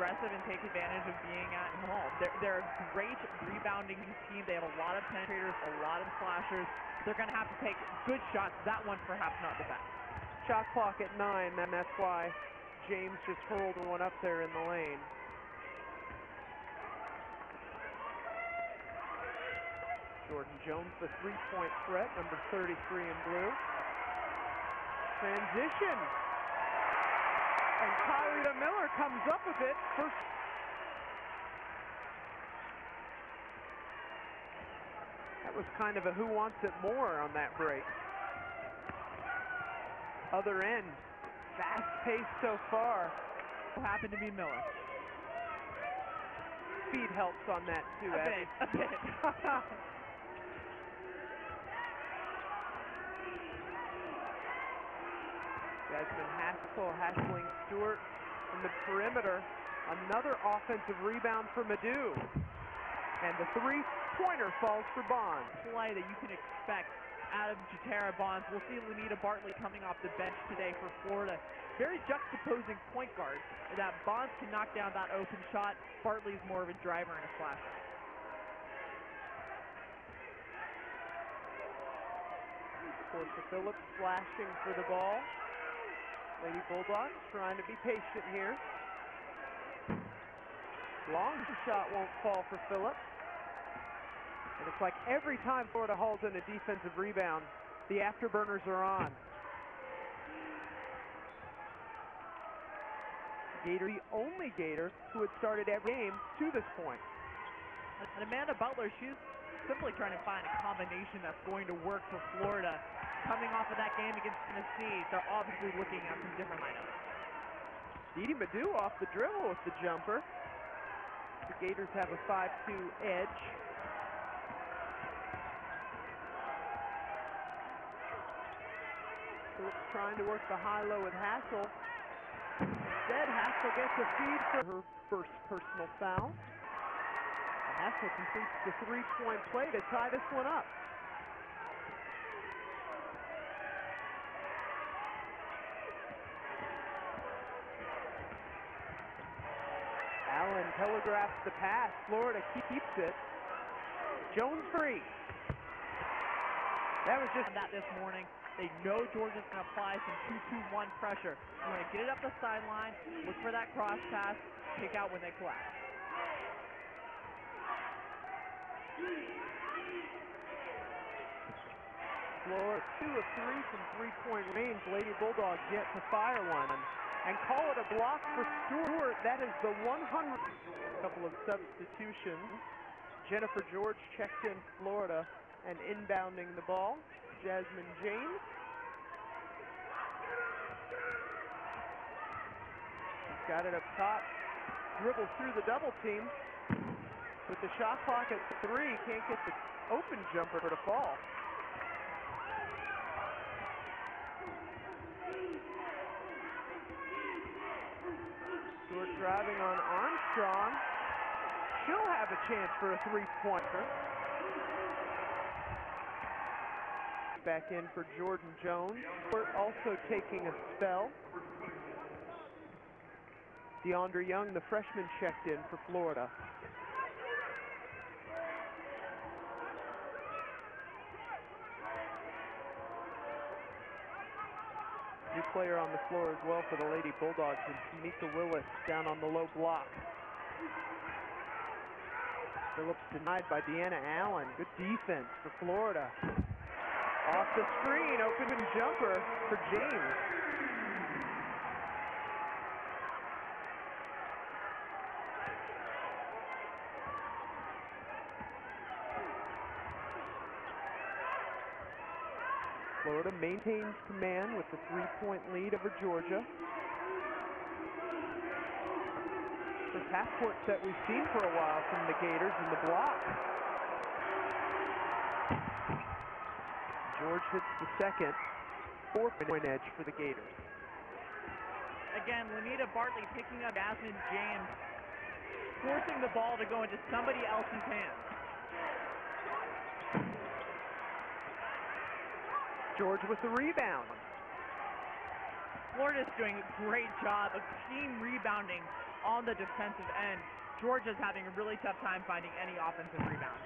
aggressive and take advantage of being at home. They're a great rebounding team. They have a lot of penetrators, a lot of slashers. They're going to have to take good shots. That one perhaps not the best. Shot clock at 9, and that's why James just hurled one up there in the lane. Jordan Jones, the three-point threat, number 33 in blue. Transition. And Kylie Miller comes up with it. First. That was kind of a who wants it more on that break. Other end. Fast pace so far. Happened to be Miller. Speed helps on that too, Abby. A bit. Jasmine Haskell, Stewart in the perimeter. Another offensive rebound for Madu. And the three-pointer falls for Bonds. Play that you can expect out of Jatera Bonds. We'll see Lenita Bartley coming off the bench today for Florida. Very juxtaposing point guard. That Bonds can knock down that open shot. Bartley's more of a driver and a slasher. Portia Phillips flashing for the ball. Lady Bulldogs trying to be patient here. Long shot won't fall for Phillips. And it's like every time Florida hauls in a defensive rebound, the afterburners are on. Gator, the only Gator who had started every game to this point. And Amanda Butler, she's simply trying to find a combination that's going to work for Florida. Coming off of that game against Tennessee, they're obviously looking at some different lineups. Didi Madu off the dribble with the jumper. The Gators have a 5-2 edge. Phillips trying to work the high-low with Haskell. Instead, Haskell gets a feed for her first personal foul. Haskell completes the three-point play to tie this one up. Allen telegraphs the pass. Florida keeps it. Jones free. That was just that this morning. They know Georgia's going to apply some 2-2-1 pressure. You want to get it up the sideline, look for that cross pass, kick out when they collapse. Florida 2 of 3 from three-point range. Lady Bulldogs yet to fire one. And call it a block for Stewart. That is the 100th. A couple of substitutions. Jennifer George checked in Florida and inbounding the ball. Jasmine James. She's got it up top. Dribbles through the double team. With the shot clock at 3, can't get the open jumper to fall. Stewart driving on Armstrong. She'll have a chance for a three-pointer. Back in for Jordan Jones. Stewart also taking a spell. DeAndre Young, the freshman, checked in for Florida. New player on the floor as well for the Lady Bulldogs is Tamika Willis down on the low block. Phillips denied by Deana Allen. Good defense for Florida. Off the screen, open jumper for James. Florida maintains command with the three-point lead over Georgia. First half-court set we've seen for a while from the Gators in the block. George hits the second. 4-point edge for the Gators. Again, Lenita Bartley picking up Jasmine James, forcing the ball to go into somebody else's hands. George with the rebound. Florida's doing a great job of team rebounding on the defensive end. Georgia's having a really tough time finding any offensive rebounds.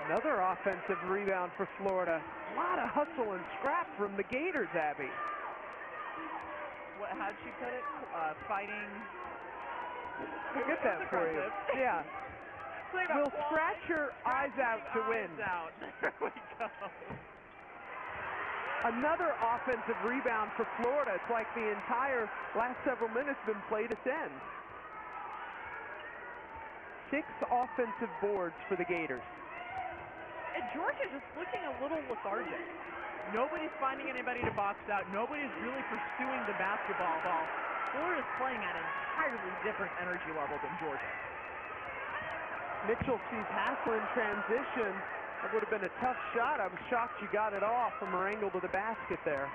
Another offensive rebound for Florida. A lot of hustle and scrap from the Gators, Abby. How'd she put it? Fighting. We'll get that for you. Yeah. We'll scratch your eyes out to win. There we go. Another offensive rebound for Florida. It's like the entire last several minutes been played at end. 6 offensive boards for the Gators. And Georgia's just looking a little lethargic. Nobody's finding anybody to box out. Nobody's really pursuing the basketball. Florida's playing at an entirely different energy level than Georgia. Mitchell sees Hassel in transition. That would have been a tough shot. I was shocked she got it off from her angle to the basket there.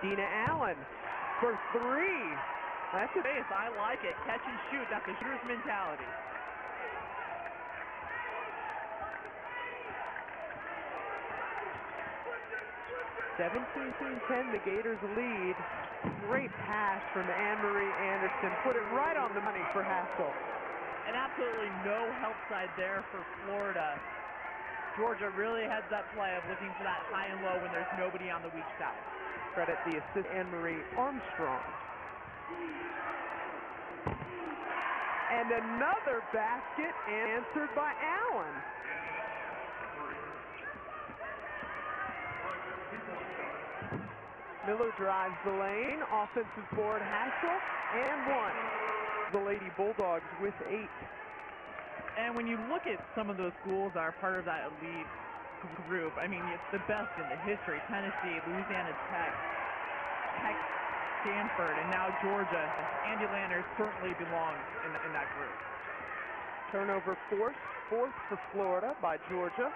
Deana Allen for 3. That's a base. I like it. Catch and shoot. That's a shooter's mentality. 17-10, the Gators lead. Great pass from Anne-Marie Anderson. Put it right on the money for Hassel. And absolutely no help side there for Florida. Georgia really has that play of looking for that high and low when there's nobody on the weak side. Credit the assist Anne-Marie Armstrong. And another basket answered by Allen. Miller drives the lane, offensive board Hassel, and 1. The Lady Bulldogs with 8. And when you look at some of those schools that are part of that elite group, I mean, it's the best in the history. Tennessee, Louisiana Tech, Stanford, and now Georgia. Andy Landers certainly belongs in that group. Turnover forced, 4th for Florida by Georgia.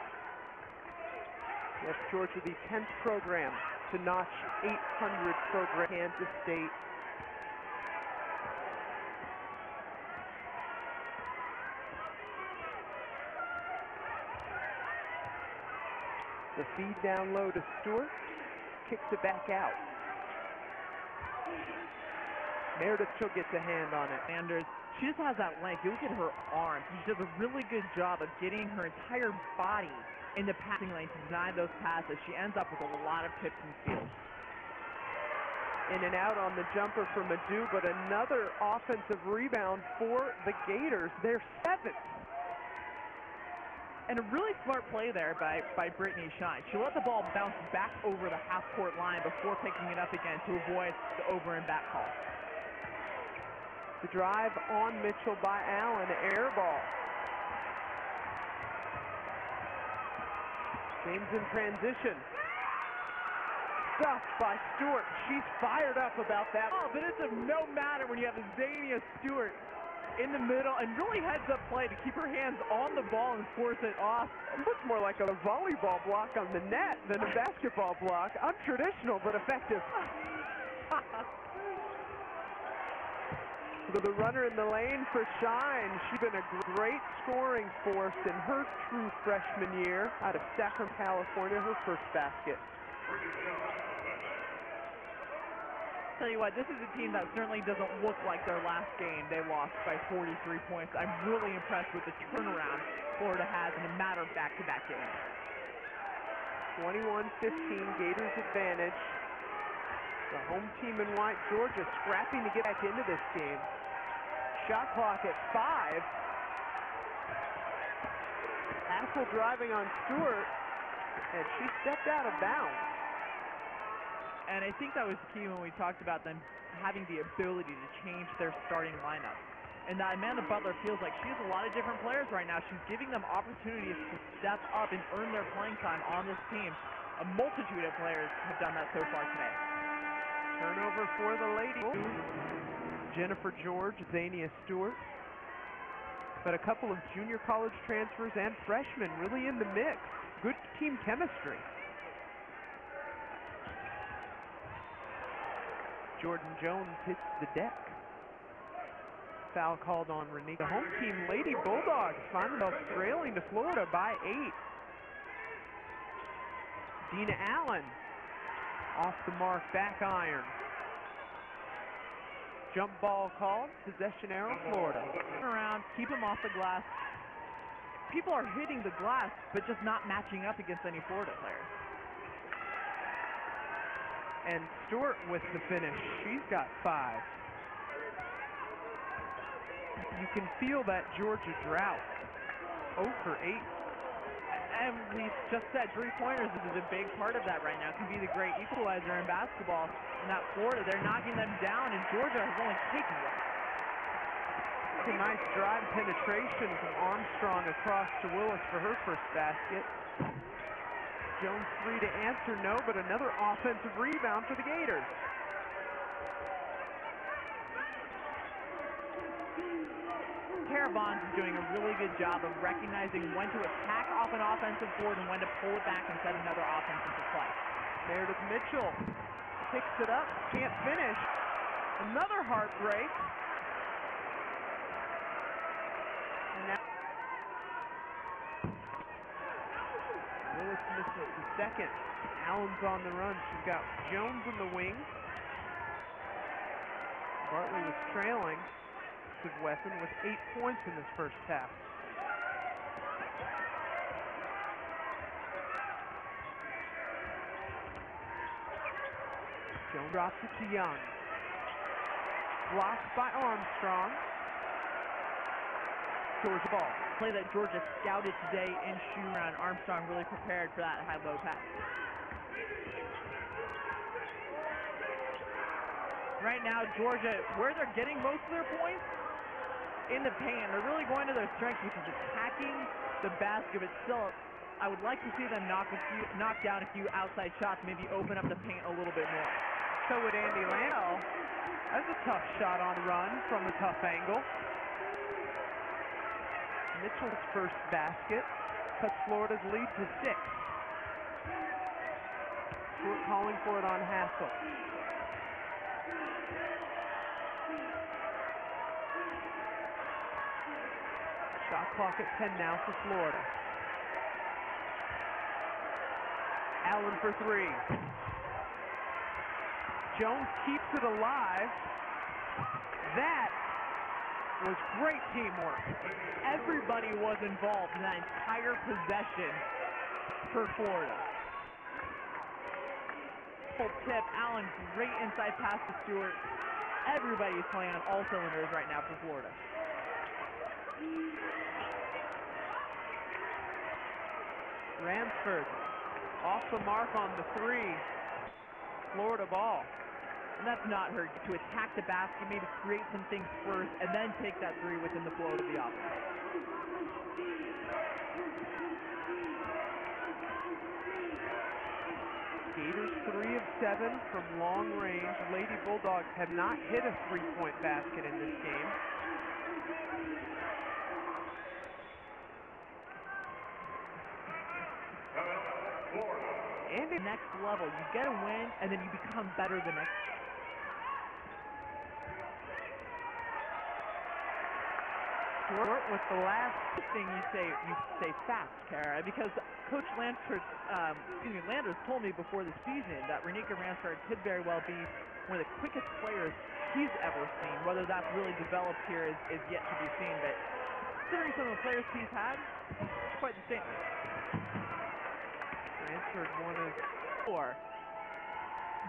Yes, Georgia, the 10th program to notch 800 program. Kansas State. The feed down low to Stewart. Kicks it back out. Meredith still gets a hand on it. Sanders, she just has that length. You look at her arms. She does a really good job of getting her entire body in the passing lane to deny those passes. She ends up with a lot of tips and steals. In and out on the jumper from Adu, but another offensive rebound for the Gators. They're 7th. And a really smart play there by Brittany Shine. She let the ball bounce back over the half-court line before picking it up again to avoid the over and back call. The drive on Mitchell by Allen, air ball. James in transition. Stuffed by Stewart. She's fired up about that. Oh, but it's of no matter when you have Zania Stewart in the middle and really heads up play to keep her hands on the ball and force it off. It looks more like a volleyball block on the net than a basketball block. Untraditional, but effective. The runner in the lane for Shine. She's been a great scoring force in her true freshman year out of Sacramento, California, her first basket. Tell you what, this is a team that certainly doesn't look like their last game. They lost by 43 points. I'm really impressed with the turnaround Florida has in a matter of back-to-back games. 21-15, Gators advantage. The home team in white, Georgia, scrapping to get back into this game. Shot clock at 5. Hassel driving on Stewart, and she stepped out of bounds. And I think that was key when we talked about them having the ability to change their starting lineup. And that Amanda Butler feels like she has a lot of different players right now. She's giving them opportunities to step up and earn their playing time on this team. A multitude of players have done that so far today. Turnover for the ladies. Jennifer George, Zania Stewart. But a couple of junior college transfers and freshmen really in the mix. Good team chemistry. Jordan Jones hits the deck. Foul called on Renee. The home team, Lady Bulldogs, find themselves trailing to Florida by 8. Deana Allen off the mark, back iron. Jump ball called, possession arrow, Florida. Around, keep him off the glass. People are hitting the glass, but just not matching up against any Florida players. And Stewart with the finish. She's got 5. You can feel that Georgia drought. 0 for 8. And we just said three-pointers is a big part of that right now. It can be the great equalizer in basketball. And that Florida, they're knocking them down, and Georgia has only taken one. It's a nice drive penetration from Armstrong across to Willis for her first basket. Jones 3 to answer, no, but another offensive rebound for the Gators. Tara Bonds is doing a really good job of recognizing when to attack off an offensive board and when to pull it back and set another offensive play. Meredith Mitchell picks it up, can't finish. Another heartbreak. And now Willis misses the second. Allen's on the run. She's got Jones in the wing. Bartley was trailing. Weapon with 8 points in this first half. Jones drops it to Young. Blocked by Armstrong. Georgia ball. Play that Georgia scouted today in shoot-around. Armstrong really prepared for that high-low pass. Right now, Georgia, where they're getting most of their points, in the paint. They're really going to their strength, which is attacking the basket, but still, I would like to see them knock down a few outside shots, maybe open up the paint a little bit more. So would Andy Landell. That's a tough shot on run from a tough angle. Mitchell's first basket cuts Florida's lead to 6. Stewart calling for it on Hassel. Shot clock at 10 now for Florida. Allen for 3. Jones keeps it alive. That was great teamwork. Everybody was involved in that entire possession for Florida. Full tip, Allen, great inside pass to Stewart. Everybody's playing on all cylinders right now for Florida. Ransford off the mark on the 3. Florida ball. And that's not her. To attack the basket, maybe create some things first, and then take that 3 within the flow of the offense. Gators 3 of 7 from long range. Lady Bulldogs have not hit a 3-point basket in this game. And the next level, you get a win, and then you become better the next game. Stewart with the last thing you say fast, Kara, because Coach Landers told me before the season that Renika Ransford could very well be one of the quickest players he's ever seen. Whether that's really developed here is yet to be seen, but considering some of the players he's had, it's quite the statement. Ransford one of 4,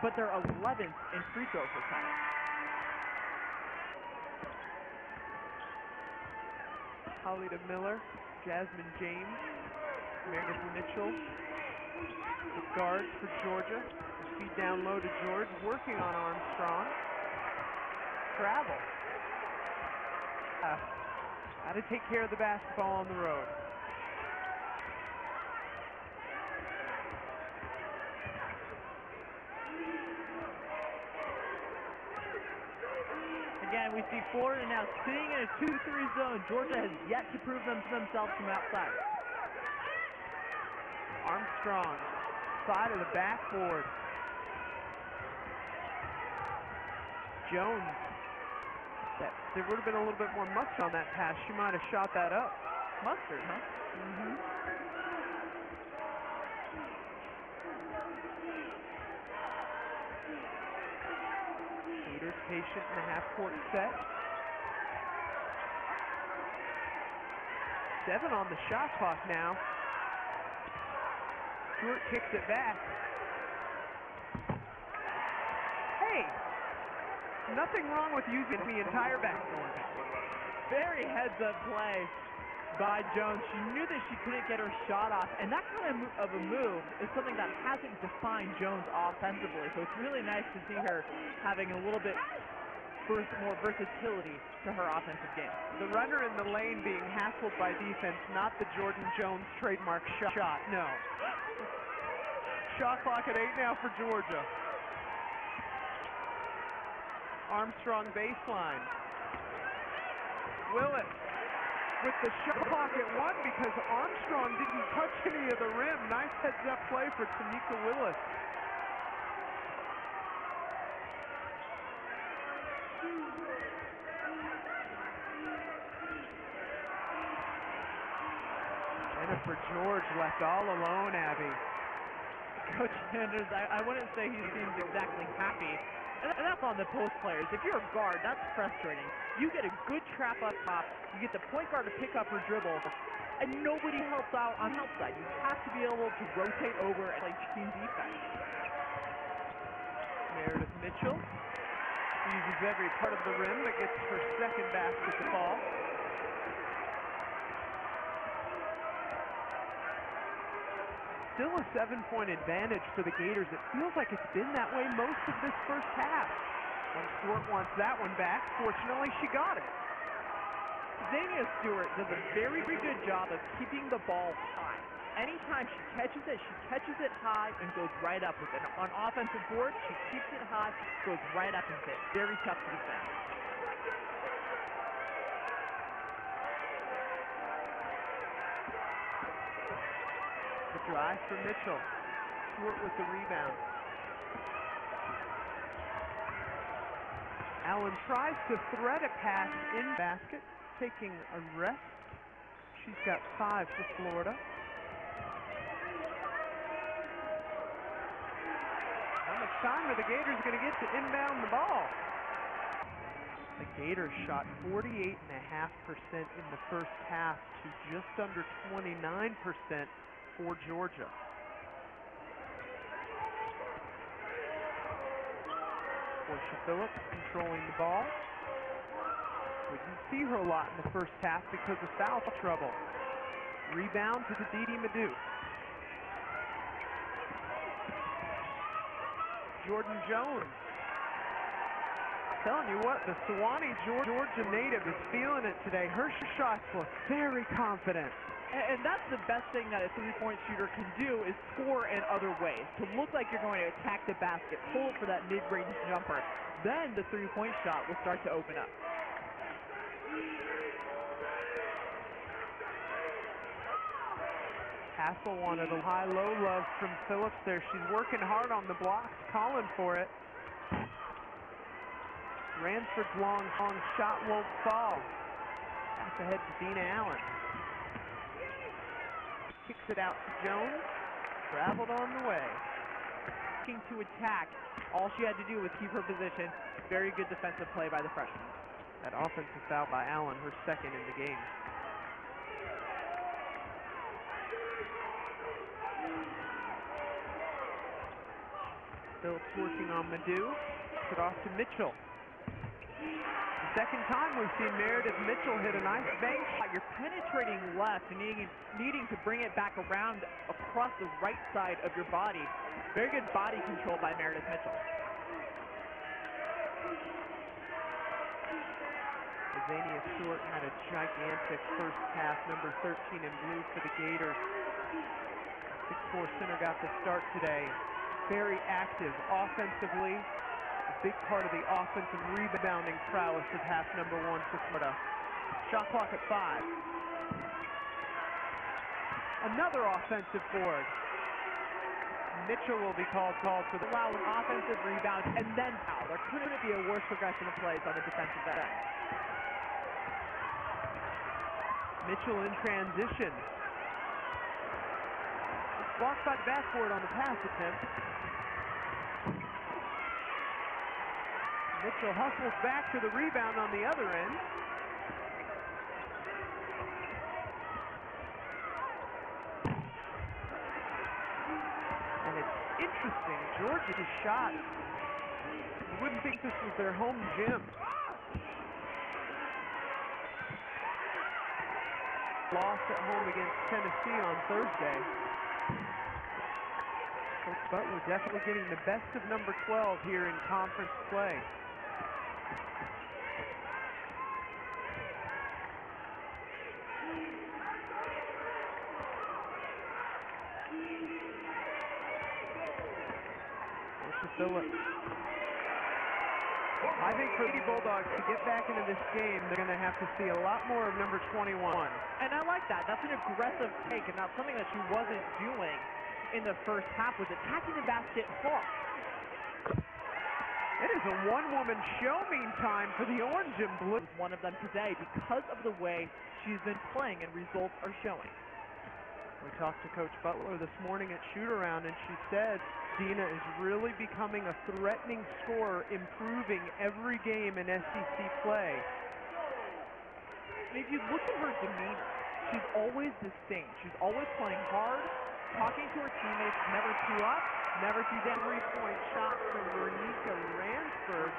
but they're 11th in free throw percentage. Holly Miller, Jasmine James, Meredith Mitchell, the guards for Georgia. Feed down low to George, working on Armstrong. Travel. Got to take care of the basketball on the road. Again, we see Florida now sitting in a 2-3 zone. Georgia has yet to prove themselves from outside. Armstrong, side of the backboard. Jones. There would have been a little bit more mustard on that pass. She might have shot that up. Mustard, huh? Mm-hmm. Patient in the half-court set. 7 on the shot clock now. Stewart kicks it back. Hey! Nothing wrong with using the entire backboard. Very heads-up play by Jones. She knew that she couldn't get her shot off, and that kind of a move is something that hasn't defined Jones offensively, so it's really nice to see her having a little bit more versatility to her offensive game. The runner in the lane being hassled by defense, not the Jordan Jones trademark shot, no. Shot clock at 8 now for Georgia. Armstrong baseline. Willis with the shot clock at 1 because Armstrong didn't touch any of the rim. Nice heads-up play for Tamika Willis. Jennifer George left all alone, Abby. Coach Sanders, I wouldn't say he seems exactly happy. And that's on the post players. If you're a guard, that's frustrating. You get a good trap up top, you get the point guard to pick up her dribble, and nobody helps out on help side. You have to be able to rotate over and play team defense. Meredith Mitchell uses every part of the rim, but gets her second basket to fall. Still a 7-point advantage for the Gators. It feels like it's been that way most of this first half. And Stewart wants that one back. Fortunately, she got it. Deana Stewart does a very good job of keeping the ball high. Anytime she catches it high and goes right up with it. On offensive boards, she keeps it high, goes right up and hits. Very tough to defend. The drive for Mitchell. Stewart with the rebound. Allen tries to thread a pass in basket, taking a rest. She's got 5 for Florida. How much time are the Gators going to get to inbound the ball? The Gators shot 48.5% in the first half to just under 29% for Georgia. Portia Phillips controlling the ball. We didn't see her a lot in the first half because of foul trouble. Rebound to Didi Madu. Jordan Jones. Telling you what, the Sewanee, Georgia native is feeling it today. Her shots look very confident. And that's the best thing that a three-point shooter can do is score in other ways. To look like you're going to attack the basket, pull it for that mid-range jumper. Then the three-point shot will start to open up. Hassel wanted a high-low love from Phillips there. She's working hard on the blocks, calling for it. Ransford's long shot won't fall. Pass ahead to Deana Allen. Kicks it out to Jones. Traveled on the way. Looking to attack. All she had to do was keep her position. Very good defensive play by the freshman. That offensive foul by Allen, her second in the game. Phillips working on Madu. Puts it off to Mitchell. The second time we've seen Meredith Mitchell hit a nice bank shot. You're penetrating left and needing to bring it back around across the right side of your body. Very good body control by Meredith Mitchell. Azania Stewart had a gigantic first half, number 13 in blue for the Gators. 6'4" center got the start today. Very active offensively. A big part of the offensive rebounding prowess of half number 1 for Florida. Shot clock at 5. Another offensive board. Mitchell will be called for the allowing offensive rebounds and then foul. There couldn't be a worse progression of plays on the defensive end. Mitchell in transition. Blocked by the backboard on the pass attempt. Mitchell hustles back to the rebound on the other end. And it's interesting, Georgia's shot. You wouldn't think this was their home gym. Lost at home against Tennessee on Thursday. Coach Butler definitely getting the best of number 12 here in conference play. Phillips. I think for the Bulldogs to get back into this game, they're going to have to see a lot more of number 21. And I like that. That's an aggressive take, and that's something that she wasn't doing in the first half, was attacking the basket hard. It is a one-woman show, meantime, for the Orange and Blue. One of them today because of the way she's been playing, and results are showing. We talked to Coach Butler this morning at shoot-around, and she said Deana is really becoming a threatening scorer, improving every game in SEC play. And if you look at her demeanor, she's always the same. She's always playing hard, talking to her teammates, never too up, never too down. Three-point shot from Renika Ransford.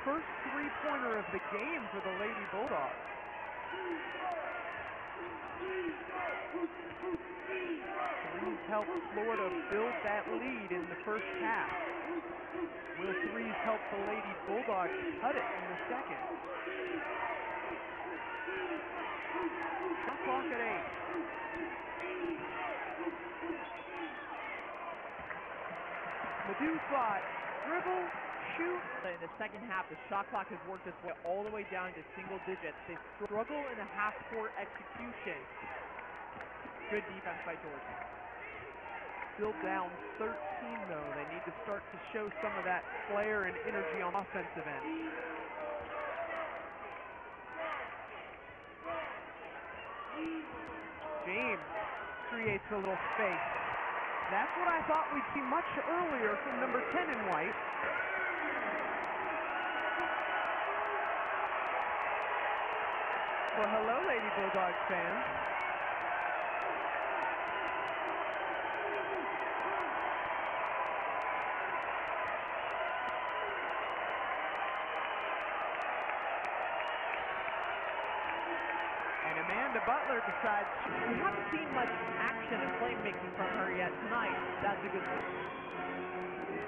First three-pointer of the game for the Lady Bulldogs. Threes helped Florida build that lead in the first half. Will threes help the Lady Bulldogs cut it in the second? Shot clock at 8. Madu thought, dribble, shoot. In the second half, the shot clock has worked its way all the way down to single digits. They struggle in the half-court execution. Good defense by Georgia. Still down 13, though. They need to start to show some of that flair and energy on offensive end. James creates a little space. That's what I thought we'd see much earlier from number 10 in white. Well, hello, Lady Bulldogs fans. And Amanda Butler decides we haven't seen much action and playmaking from her yet tonight. That's a good thing.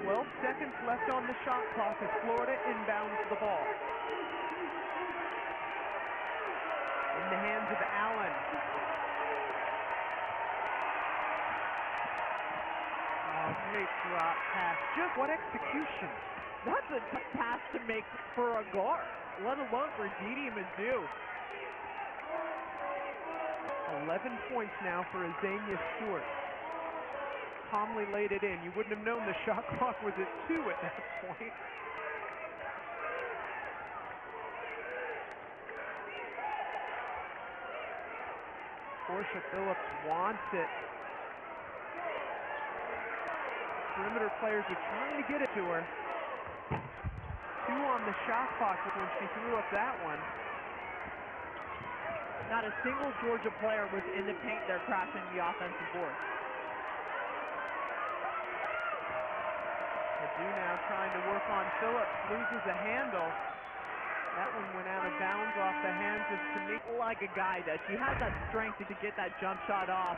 12 seconds left on the shot clock as Florida inbounds the ball. In the hands of Allen. Oh, great drop pass. Just what execution. That's a tough pass to make for a guard, let alone for Deana Madu. 11 points now for Azania Stewart. Calmly laid it in. You wouldn't have known the shot clock was at 2 at that point. Portia Phillips wants it. Perimeter players are trying to get it to her. 2 on the shot clock when she threw up that one. Not a single Georgia player was in the paint there crashing the offensive board. Madu now trying to work on Phillips, loses a handle. That one went out of bounds off the hands of Tamika. Like a guy does. She has that strength to get that jump shot off.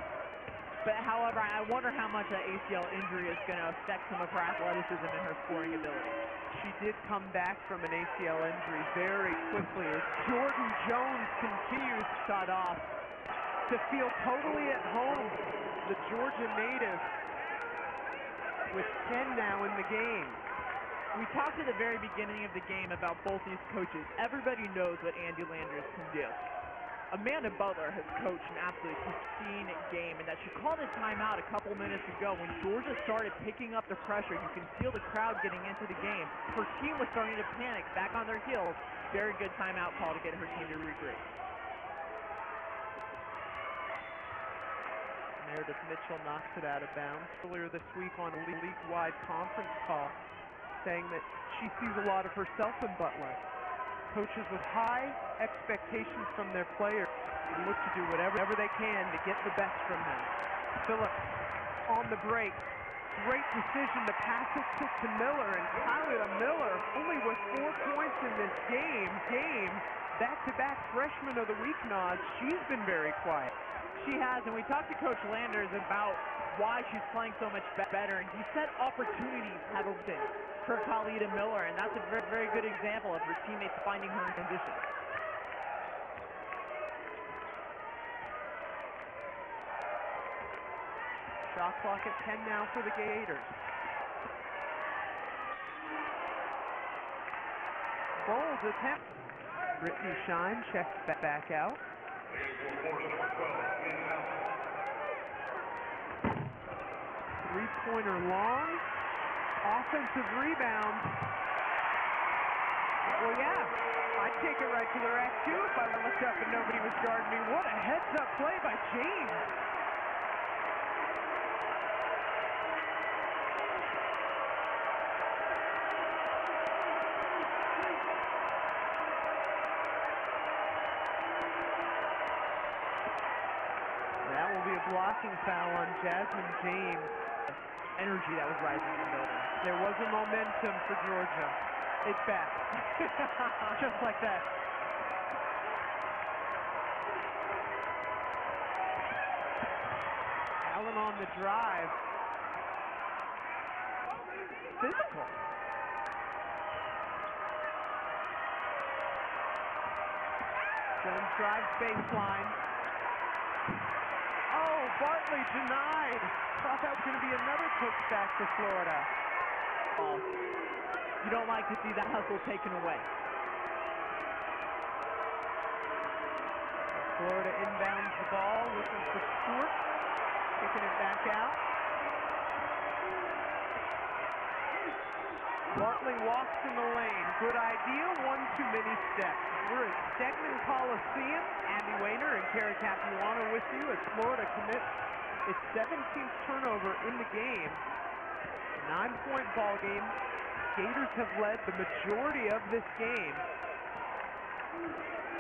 But however, I wonder how much that ACL injury is going to affect some of her athleticism and her scoring ability. She did come back from an ACL injury very quickly as Jordan Jones continues shot off to feel totally at home. The Georgia native with 10 now in the game. We talked at the very beginning of the game about both these coaches. Everybody knows what Andy Landers can do. Amanda Butler has coached an absolutely pristine game, and that she called a timeout a couple minutes ago when Georgia started picking up the pressure. You can feel the crowd getting into the game. Her team was starting to panic, back on their heels. Very good timeout call to get her team to regroup. Meredith Mitchell knocks it out of bounds earlier this week on a league-wide conference call. saying that she sees a lot of herself in Butler. Coaches with high expectations from their players and look to do whatever they can to get the best from them. Phillips on the break. Great decision to pass it to Miller, and Kylie Miller only with 4 points in this game. Back-to-back Freshman of the Week nods. She's been very quiet. She has, and we talked to Coach Landers about why she's playing so much better, and he said opportunities have opened for Kylie Miller, and that's a very, very good example of her teammates finding her in position. Shot clock at 10 now for the Gators. Bold attempt. Brittany Shine checks back out. Three-pointer long. Offensive rebound. Well, yeah, I'd take it right to the rack, too, if I looked up and nobody was guarding me. What a heads-up play by James. That will be a blocking foul on Jasmine James. Energy that was rising in the building. There was a momentum for Georgia. It's back. Just like that. Allen on the drive. Physical. Jones drives baseline. Oh, Bartley denied. Thought that was going to be another putback for Florida. Oh, you don't like to see that hustle taken away. Florida inbounds the ball, looking for Stewart, kicking it back out. Bartley walks in the lane. Good idea, one too many steps. We're at Stegman Coliseum. Abby Wayner and Kara Capuano with you as Florida commits its 17th turnover in the game. 9-point ball game. Gators have led the majority of this game.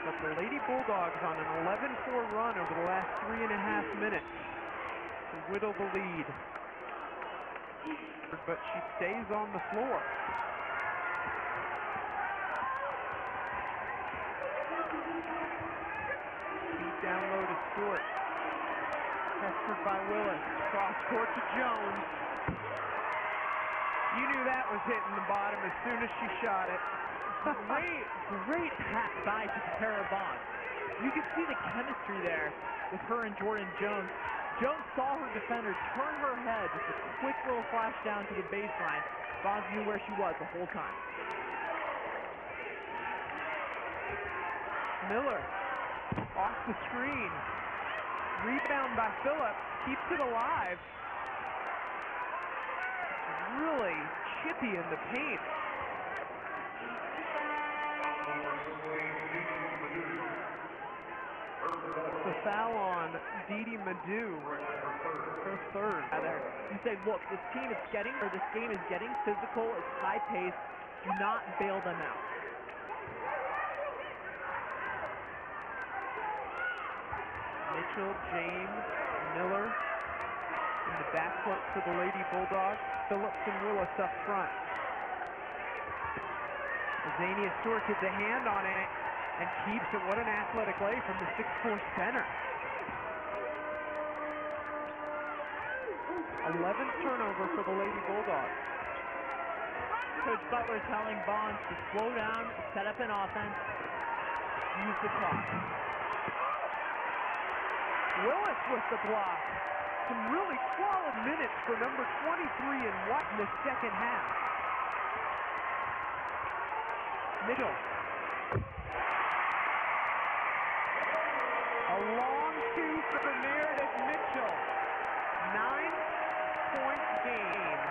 But the Lady Bulldogs on an 11-4 run over the last 3.5 minutes to whittle the lead. But she stays on the floor. Feed down low to Stewart. Pressured by Willis. Cross court to Jones. You knew that was hitting the bottom as soon as she shot it. Great pass by to Tara Bond. You can see the chemistry there with her and Jordan Jones. Jones saw her defender turn her head, just a quick little flash down to the baseline. Bond knew where she was the whole time. Miller off the screen. Rebound by Phillips. Keeps it alive. Really chippy in the paint. The foul on Deana Madu, her third. You say, look, this game is getting physical, it's high pace. Do not bail them out. Mitchell, James, Miller in the backcourt for the Lady Bulldogs. Phillips and Willis up front. Zania Stewart gets a hand on it and keeps it. What an athletic lay from the 6'4" center. 11th turnover for the Lady Bulldogs. Coach Butler telling Bonds to slow down, set up an offense, use the clock. Willis with the block. Some really quality minutes for number 23 in White in the second half. Mitchell. A long two for Meredith Mitchell. 9-point game.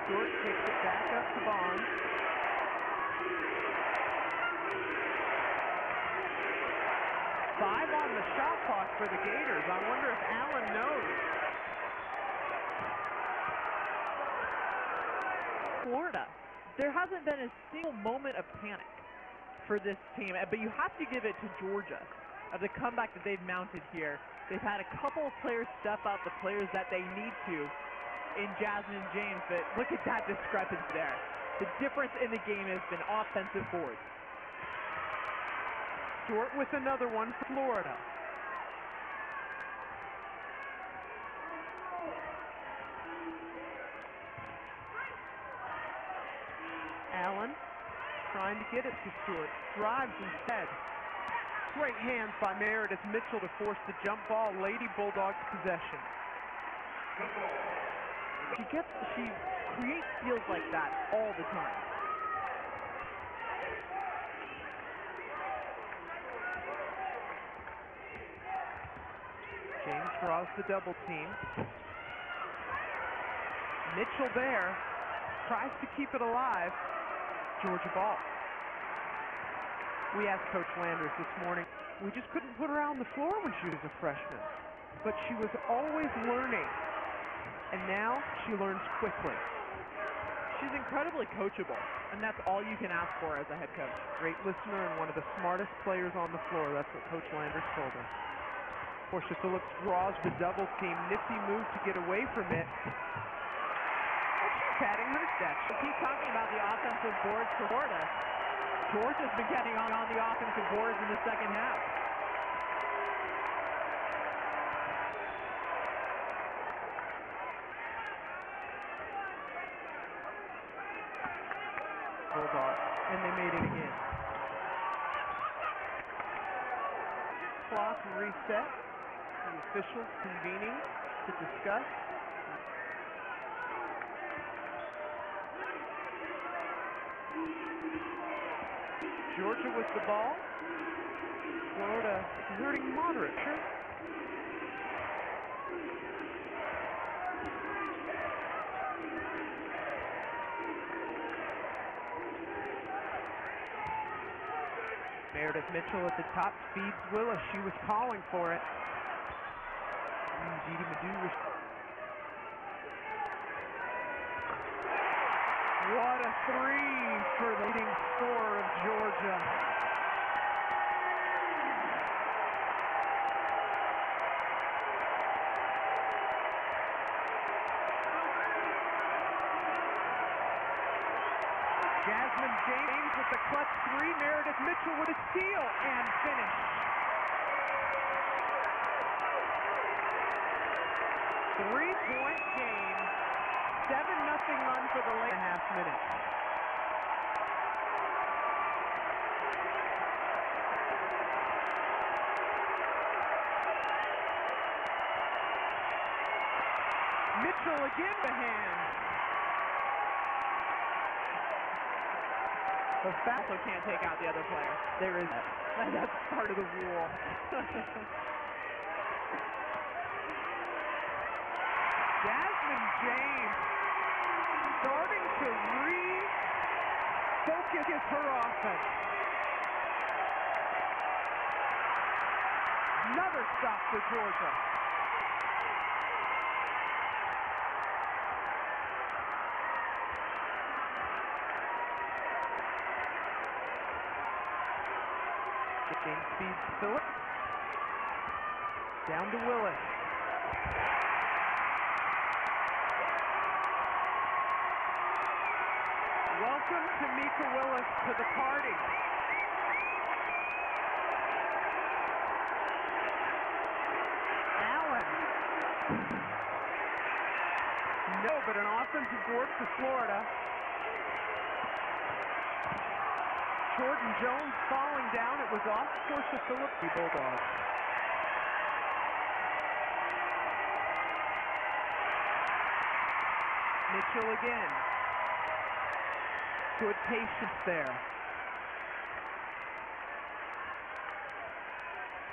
Stewart takes it back up to Bond. on the shot clock for the Gators. I wonder if Allen knows. Florida, there hasn't been a single moment of panic for this team, but you have to give it to Georgia of the comeback that they've mounted here. They've had a couple of players step up, the players that they need to in Jasmine James, but look at that discrepancy there. The difference in the game has been offensive boards. Stewart with another one for Florida. Allen trying to get it to Stewart. Drives instead. Great hands by Meredith Mitchell to force the jump ball. Lady Bulldogs possession. She creates steals like that all the time. James draws the double team. Mitchell there. Tries to keep it alive. Georgia ball. We asked Coach Landers this morning, we just couldn't put her out on the floor when she was a freshman. But she was always learning. And now she learns quickly. She's incredibly coachable, and that's all you can ask for as a head coach. Great listener and one of the smartest players on the floor. That's what Coach Landers told us. Portia Phillips draws the double team. Nifty move to get away from it. And she's patting her stats. We keep talking about the offensive boards for Florida. Georgia's been getting on the offensive boards in the second half. Bulldogs, and they made it again. Clock reset. The officials convening to discuss. Georgia with the ball. Florida exerting moderate pressure. Meredith Mitchell at the top feeds Willis. She was calling for it. Didi Madu. What a three for the leading scorer of Georgia. Jasmine James with the clutch three. Meredith Mitchell with a steal and finish. 3-point game. 7-0 run for the late half minute. Mitchell again the hand. The foul also can't take out the other player. There is that's part of the rule. Jasmine James starting to refocus her offense. Another stop for Georgia. James feeds Phillips. Down to Willis. Welcome Tamika Willis to the party. Allen. No, but an offensive board for Florida. Jordan Jones falling down. It was off Portia Phillips, the Bulldogs. Mitchell again. Good patience there.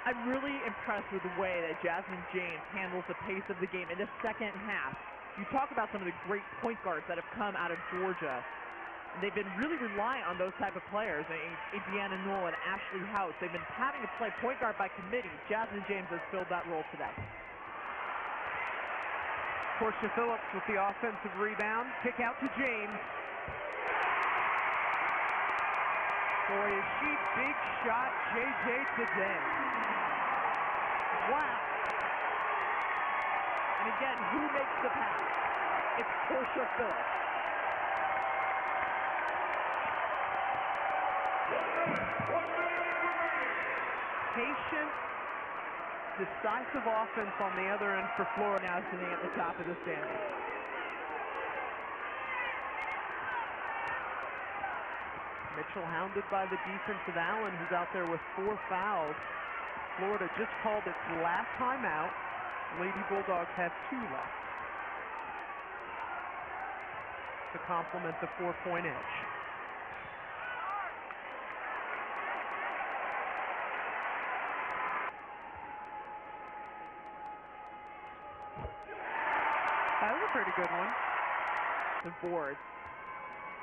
I'm really impressed with the way that Jasmine James handles the pace of the game in the second half. You talk about some of the great point guards that have come out of Georgia. They've been really reliant on those type of players. Deana and Ashley House. They've been having to play point guard by committee. Jasmine James has filled that role today. Portia Phillips with the offensive rebound. Kick out to James. Boy, is she big shot JJ today. Wow. And again, who makes the pass? It's Portia Phillips. Patient, decisive offense on the other end for Florida, now sitting at the top of the standings. Mitchell hounded by the defensive Allen, who's out there with 4 fouls. Florida just called its last timeout. Lady Bulldogs have 2 left to complement the 4-point edge. That was a pretty good one. The board.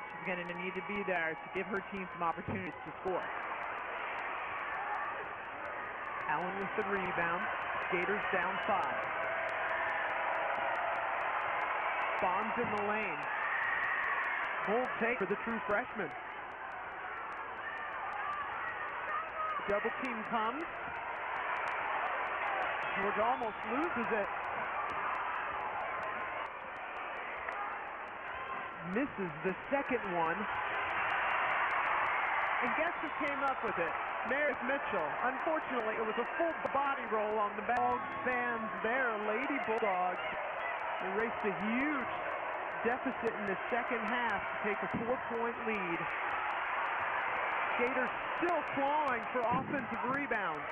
She's going to need to be there to give her team some opportunities to score. Allen with the rebound. Gators down 5. Bonds in the lane. Bold take for the true freshman. The double team comes. Georgia almost loses it. Misses the second one. And guess who came up with it? Meredith Mitchell. Unfortunately, it was a full body roll on the Bulldogs fans there. Lady Bulldogs erased a huge deficit in the second half to take a 4-point lead. Gators still clawing for offensive rebounds.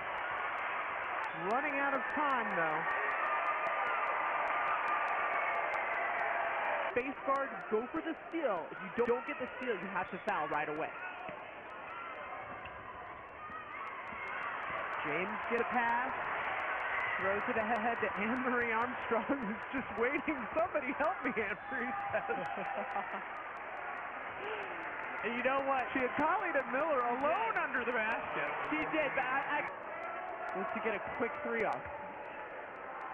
Running out of time, though. Base guard, go for the steal. If you don't get the steal, you have to foul right away. James get a pass. Throws it ahead to Anne-Marie Armstrong, who's just waiting. Somebody help me, Anne-Marie says. And you know what? She had Colleen Miller alone under the basket. She did, but I wants to get a quick 3 off.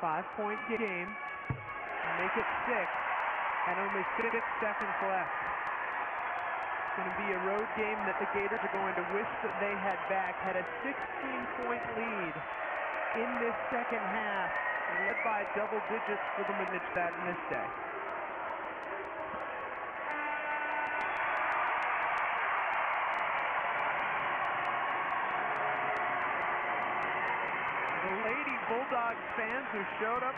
5-point game. Make it 6. And only 6 seconds left. It's going to be a road game that the Gators are going to wish that they had back. Had a 16-point lead in this second half, led by double digits for the minutes that in this day. The Lady Bulldogs fans who showed up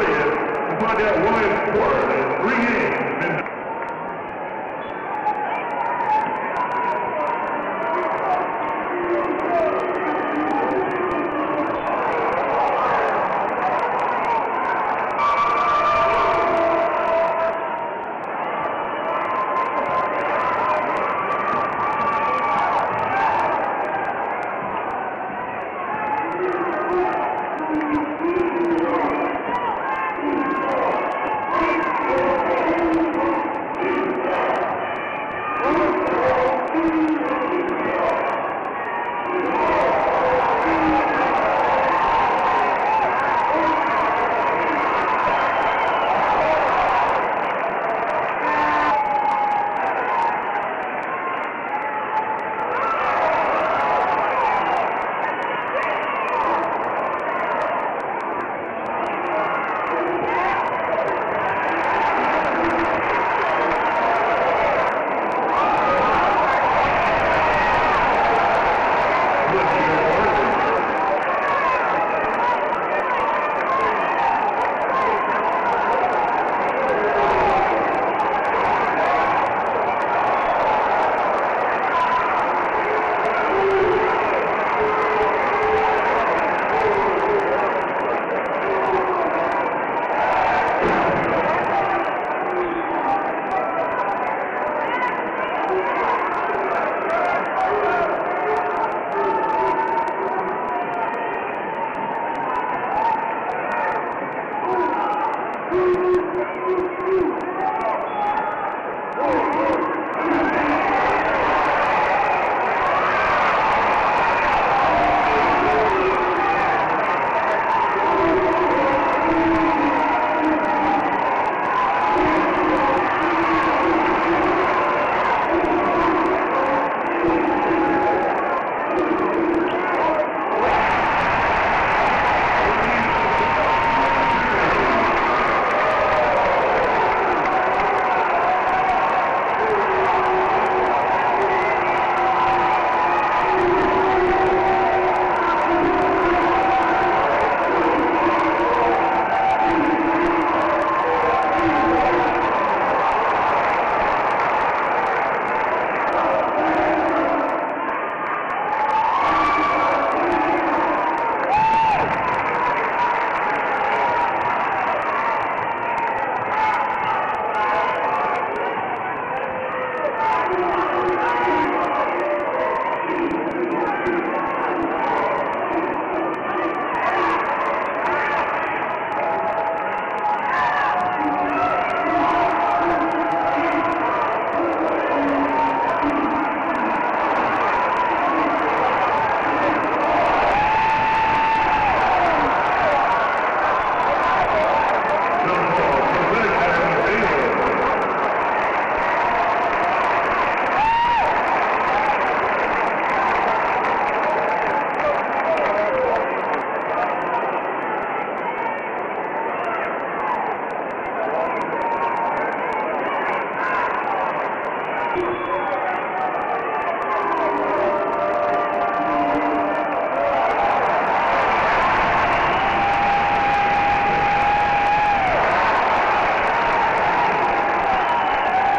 to find out why it's scored in 3 games.